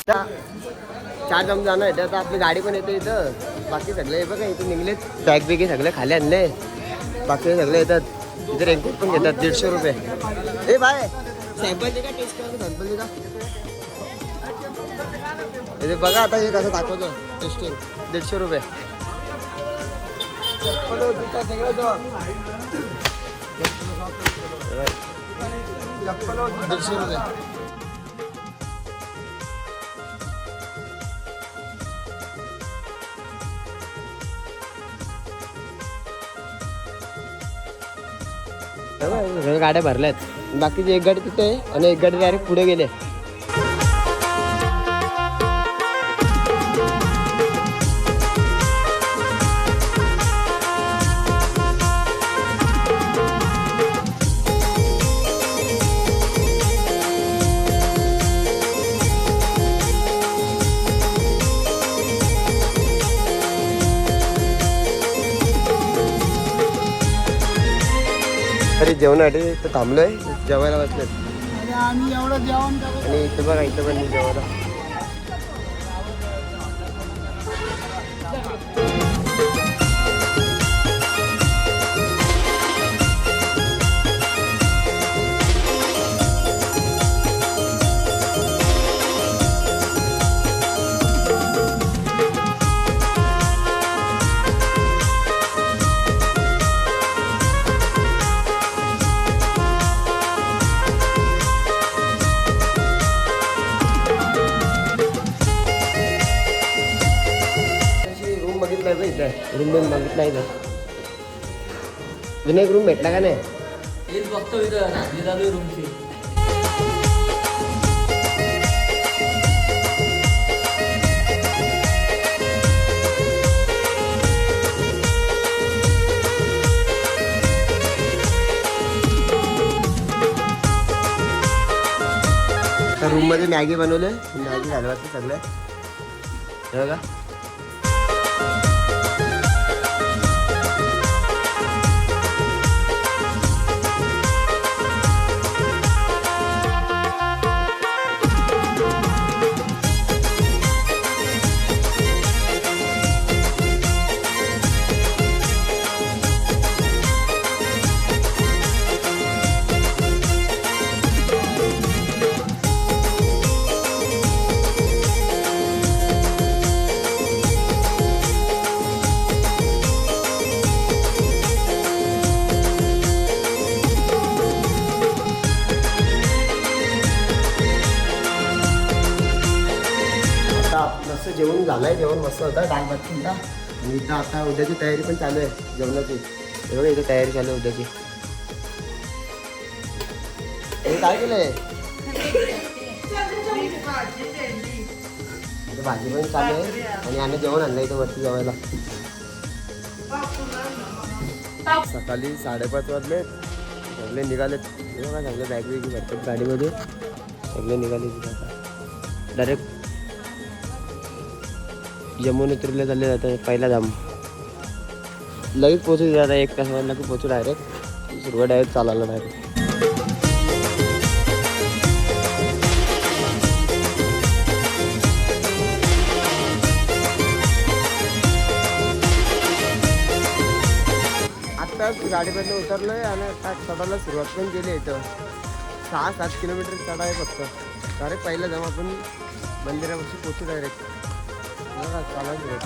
चार जण जाणार आहे आता आपली गाडी पण येते इथं. बाकी सगळे हे बघा इथं निघलेत बॅग बिगी सगळे खाली आणले. बाकी सगळे येतात इथे रेनकोट पण घेतात 150 रुपये. ए बाय सॅम्पल दे का टेस्ट करा सॅम्पल दे का. इथे बघा आता हे कसं दाखवतो टेस्टिंग 150 रुपये. सगळं 150 रुपये. गाड्या भरल्यात. बाकीची एक गाडी तिथे आहे आणि एक गाडी डायरेक्ट पुढे गेले. तरी जेवणासाठी इथं थांबलोय जेवायला बसलेत आम्ही एवढं जेवण करतो. आणि इथं बघा इथं पण जेवायला. रूम बिम बघितला नाही तर जुने एक रूम भेटला का नाही. हेच बघतो इथं नाचली चालू रूमची. रूम मध्ये मॅगी बनवले. मॅगी घालवायचं सगळं हे बघा. मस्त जेवण झालंय. जेवण मस्त होतं डाळ भात सुद्धा. आणि इथं आता उद्याची तयारी पण चालू आहे जेवणाची. हे बघा इथं तयारी चालू आहे उद्याची. हे काय केलंय भाजी पण चालू आहे आणि यानं जेवण आणलं इथं वरती जेवायला. सकाळी 5:30 वाजले. सगळे निघालेत. हे बघा सगळे बॅग बिग भरतात गाडीमध्ये. सगळे निघाले तिथं डायरेक्ट यमुनेत्रीला चालले जातं. पहिला जाम लगेच पोहोचू आता 1 तासाला की पोहोचू डायरेक्ट. सुरुवात डायरेक्ट चालायला डायरेक्ट. आत्ताच गाडीमधून उतरलोय आणि आता चढायला सुरुवात पण केली. इथं 6-7 किलोमीटर चढा आहे फक्त. डायरेक्ट पहिला जाऊ आपण मंदिरापाशी पोहोचू डायरेक्ट. चालायला सुरुवात.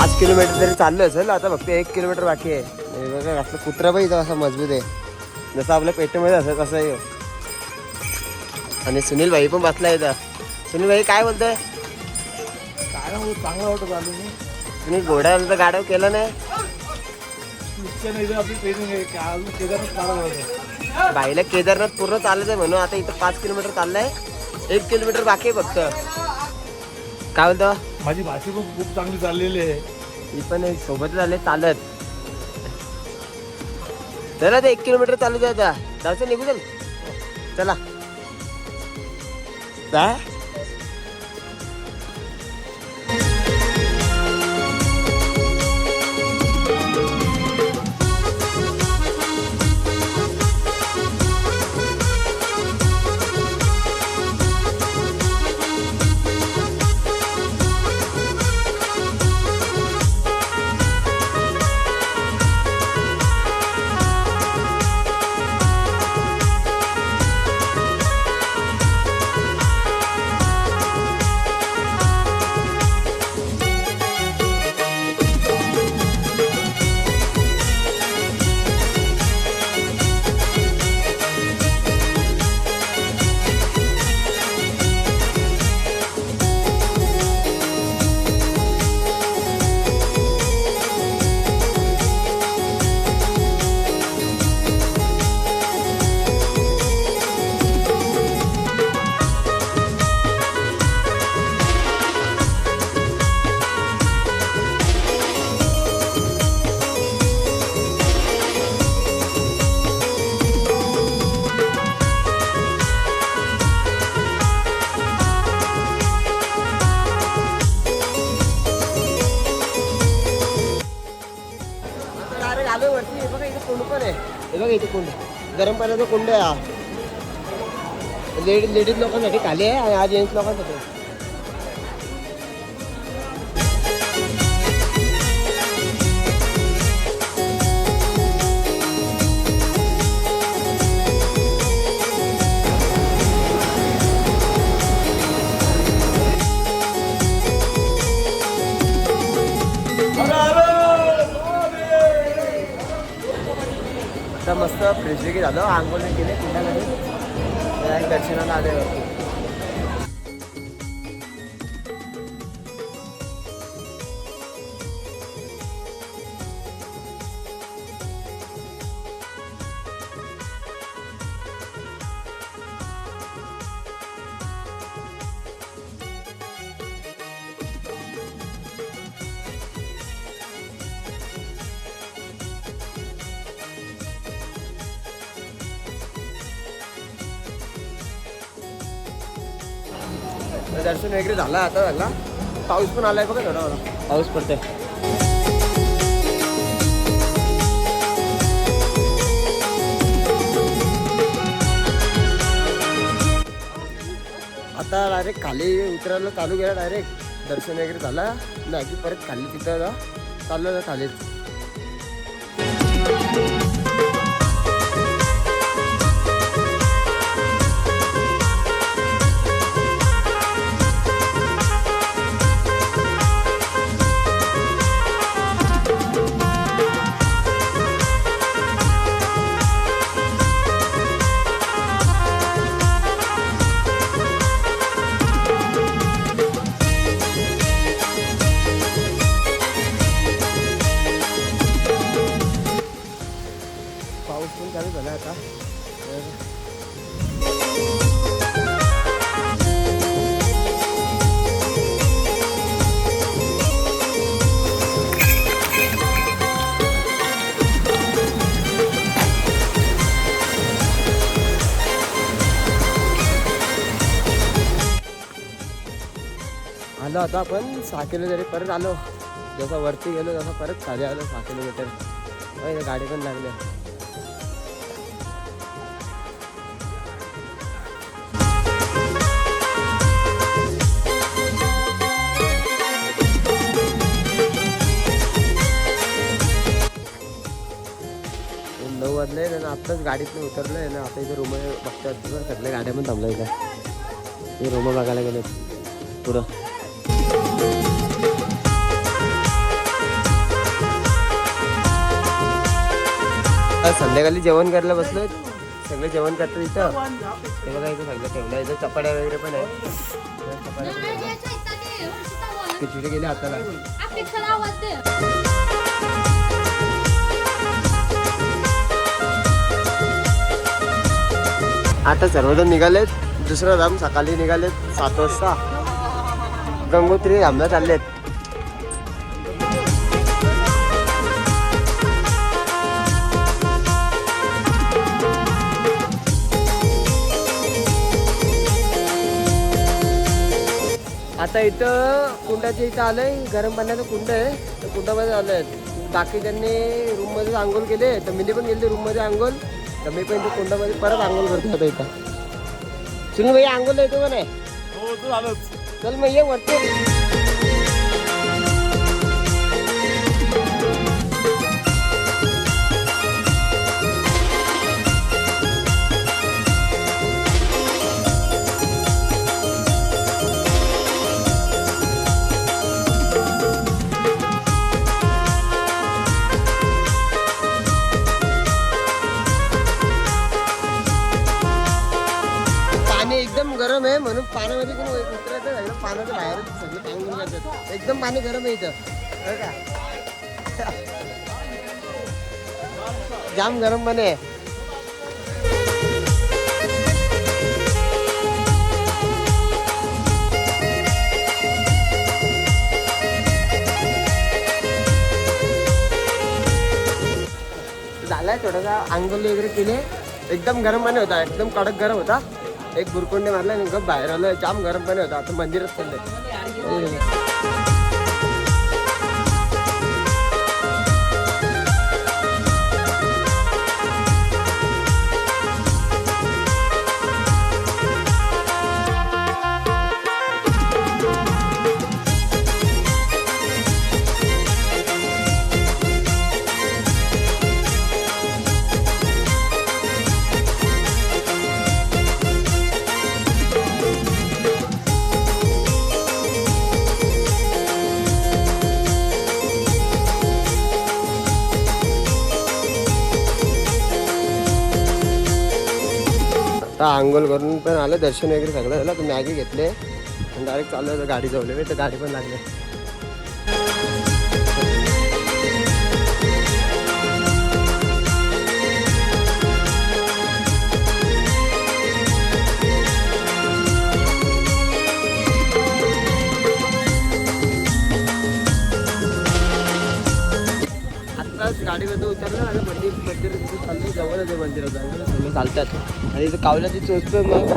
5 किलोमीटर तरी चाललं असेल आता, फक्त 1 किलोमीटर बाकी आहे. हे बघा असलं कुत्रा पण इथं असं मजबूत आहे, जसं आपल्या पेटेमध्ये असं कसं आहे. आणि सुनील भाई पण बसला इथं. सुनील भाई काय बोलतोय? काय हो, चांगला वाटत चालू मी. तुम्ही घोड्याला तर गाडव केलं नाही. आपली ट्रेनिंग आहे काय अजून केदारनाथ काढावं लागतं. बाईला केदारनाथ पूर्ण चालत आहे म्हणून आता इथं 5 किलोमीटर चाललंय, 1 किलोमीटर बाकी आहे फक्त. काय बोलतो? माझी भाषा पण खूप चांगली चाललेली आहे. ही पण सोबत झाले चालत. चला ते 1 किलोमीटर चालू द्या आता. जायचं निघू चल. चला काय आलोय वरती. हे बघा इथे कुंड पण आहे. हे बघा इथे कुंड, गरम पाण्याचा कुंड आहे हा. लेडीज लोकांसाठी खाली आहे आणि आज जेंट्स लोकांसाठी. आता मस्त फ्रेश वगैरे झालं, आंघोळ केले कुंडामध्ये, दर्शनाला आले वरती. दर्शन वगैरे झालं आता झाला. पाऊस पण आलाय बघा, थोडा थोडा पाऊस पडतोय. आता डायरेक्ट खाली उतरायला चालू केला. डायरेक्ट दर्शन वगैरे झाला नाही परत खाली तिथं चाललं खालीच. पाऊस पण चालू झाला आता. आलो आता आपण 6 किलोमीटर परत आलो. जसं वरती गेलो तसं परत खाली आलो 6 किलोमीटर. गाडी पण लागली. वाजले ना, आत्ताच गाडीतून उतरलोय ना. आता इथे रूम बघतात सगळ्या गाड्या पण थांबल्या इथं. हे रूम बघायला गेले पुढं. आज संध्याकाळी जेवण करायला बसलोय. सगळे जेवण करतात इथं. हे बघा इथं सगळं ठेवलं. इथं चपाड्या वगैरे पण आहे. खिचडी गेली हाताला. आता सर्वजण निघालेत. दुसरा धाम सकाळी निघालेत 7 वाजता. गंगोत्री धामला चाललेत. आता इथं कुंडाच्या इथं आलंय. गरम पाण्याचं कुंड आहे. तर कुंडामध्ये आलंय. बाकी त्यांनी रूममध्ये आंघोळ केले. तर मी पण गेले रूममध्ये आंघोळ. तर मी पण इथं कुंडामध्ये परत आंघोळ करतो आता इथं. सुनील भाई आंघोळला येतो का नाही? हो तू आलोच. चल मग ये वरती. एकदम गरम आहे म्हणून पाण्यामध्ये पण उतरायचं सगळं पाण्याच्या बाहेर सगळं टांगून जातात. एकदम पाणी गरम आहे इथं. का जाम गरम पाणी आहे. झालाय थोडासा आंघोळ वगैरे केले. एकदम गरम पाणी होता. एकदम कडक गरम होता. एक बुरकुंडे मारला आणि गप बाहेर आलं. जाम गरम पाणी होता. आता मंदिरात चाललंय. आता आंघोळ करून पण आलं. दर्शन वगैरे सगळं झालं. तर मॅगी घेतले आणि डायरेक्ट चालू होतं गाडी जवळ. तर गाडी पण लागली. आत्ताच गाडीमध्ये उतरलं आणि मंदिर चाललं. जवळच आहे मंदिरात. चालतात आणि इथं कावल्याची चोच पण मग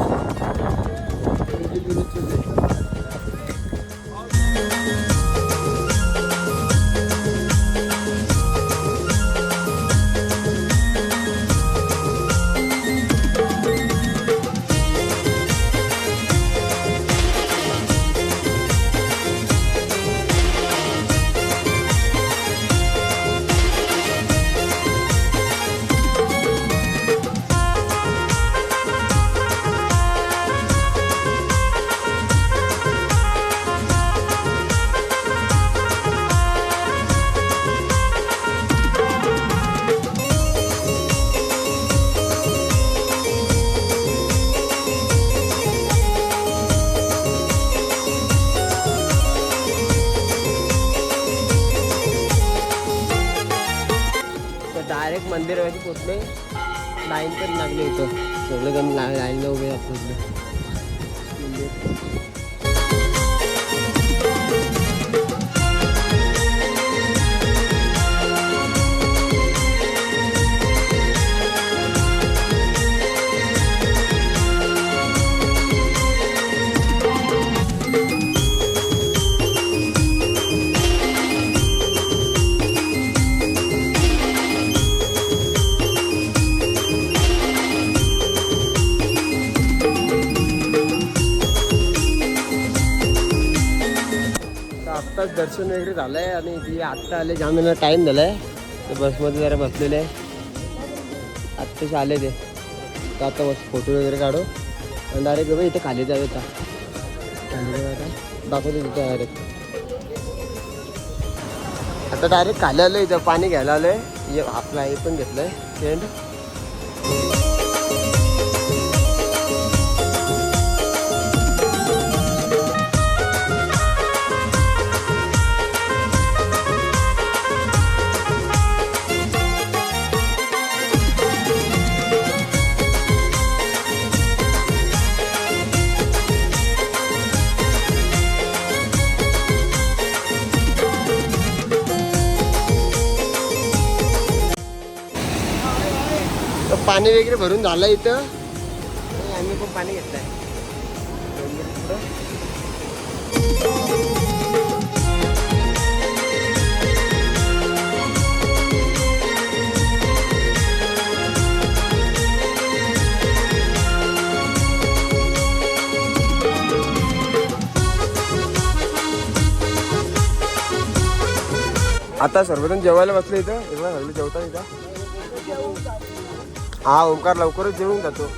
डायरेक्ट मंदिरावरती पोचले. लाईन पण लागली इथं. सगळेजण लाईनला उभे पोचले. आत्ताच दर्शन वगैरे झालं आहे आणि ती आत्ता आले. जाम मला टाईम झाला आहे. तर बसमध्ये जरा बसलेले आहे. आत्ताच आले ते. तर आता बस फोटो वगैरे काढू आणि डायरेक्ट बाबा इथे खाली जावे. आता खाली जाऊ. आता दाखवतो तिथे डायरेक्ट. आता डायरेक्ट खाली आलो इथं पाणी घ्यायला आलोय. आपला हे पण घेतलंय टेंट. पाणी वगैरे भरून झालं इथं. आम्ही पण पाणी घेतलंय. आता सर्वजण जेवायला बसले इथं. एकदा सगळे जेवतात इथं. हा ओंकार लवकरच जेवून जातो.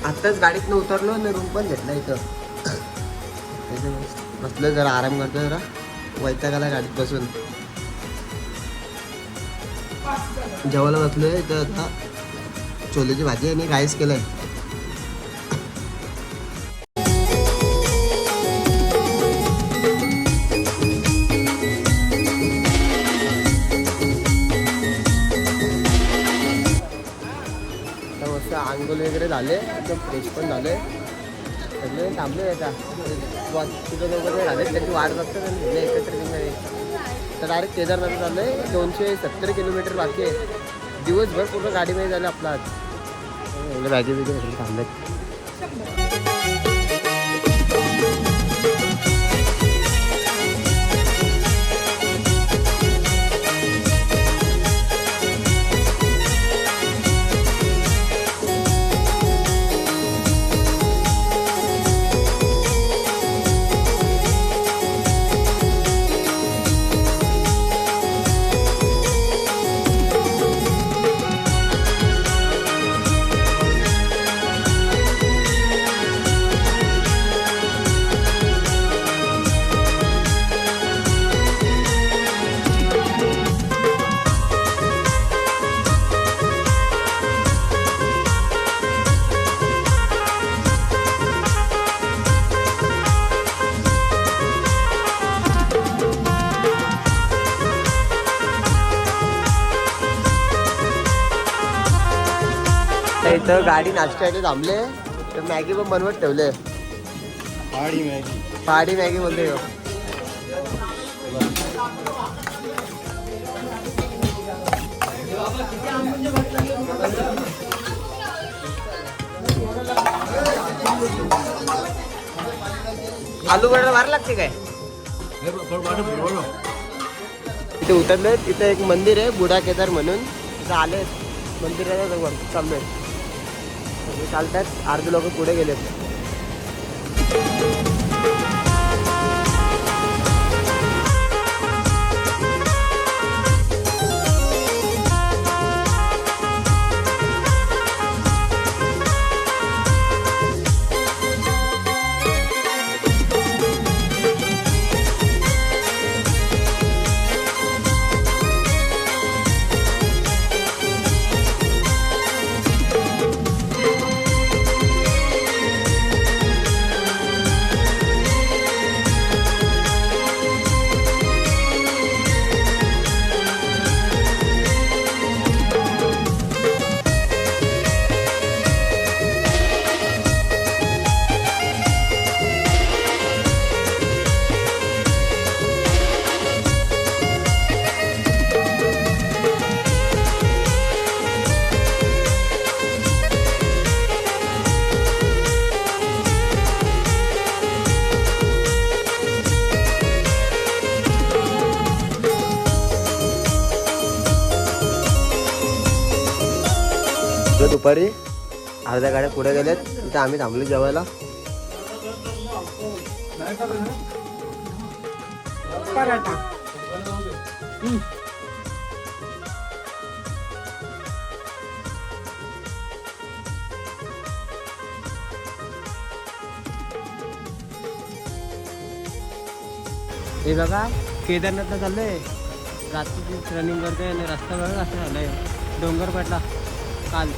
आत्ताच गाडीतनं उतरलो आणि रूम पण घेतला इथं. बसलं जरा आराम करतो. जरा वैतागाला गाडीत बसून जेवायला बसलोय इथं. आता छोलेची भाजी आणि राईस केलंय. मस्त आंघोळ वगैरे झाले. एकदम फ्रेश पण झाले. सगळे थांबले. आता तिथं वगैरे झाले त्यांची वाट बघतात आणि एकत्र निघाले. तर डायरेक्ट केदारनाथ चाललं आहे. 270 किलोमीटर बाकी आहे. दिवसभर पूर्ण गाडीमध्ये झालं आपला आज. बॅगे वगैरे सगळे थांबलेत. इथं गाडी नाश्त्याने थांबले. तर मॅगी पण बनवत ठेवले. पहाडी मॅगी बोलते. आलू बटाटा भारी लागते काय. इथे उतरले. तिथे एक मंदिर आहे बुडा केदार म्हणून. तिथं आले मंदिराच्या वरती चाललोय. चालतात. अर्धे लोक पुढे गेलेत. दुपारी अर्ध्या गाड्या पुढे गेल्यात, तिथे आम्ही थांबलो जेवायला. पराठा. हे बघा केदारनाथला चाललंय, रात्री रनिंग करतोय आणि रस्ता बघा कसा झालाय, डोंगर पडला काल.